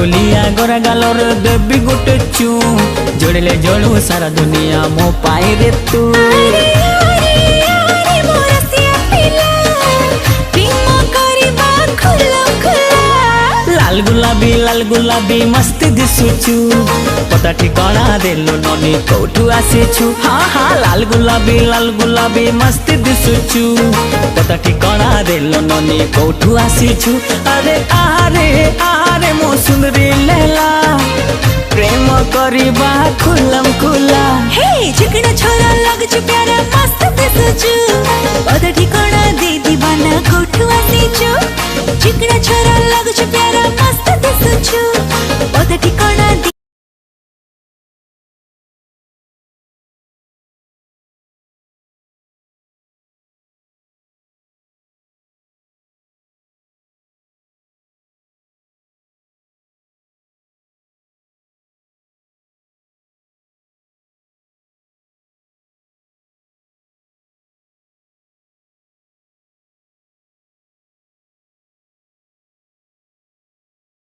गोलिया गोरा गालर देवी गोटे चू जोड़ले जोड़ू सारा दुनिया मो पाई रे तू। लाल गुलाबी मस्ती दिसुचु पता ठिकाना देलो ननी कोठू आसीछु। हाँ हाँ लाल गुलाबी मस्ती दिसुचु पता ठिकाना देलो ननी कोठू आसीछु। अरे आरे आरे मो सुंदरी लैला प्रेम करिबा खुलम खुला। हे चिकना छोरा लगछु प्यारा मस्त दिसुचु पता ठिकाना दे दीवाना कोठू आसीछु। चिकना छोरा लगछु प्यारा मस्त दिसुचु पता ठिकाना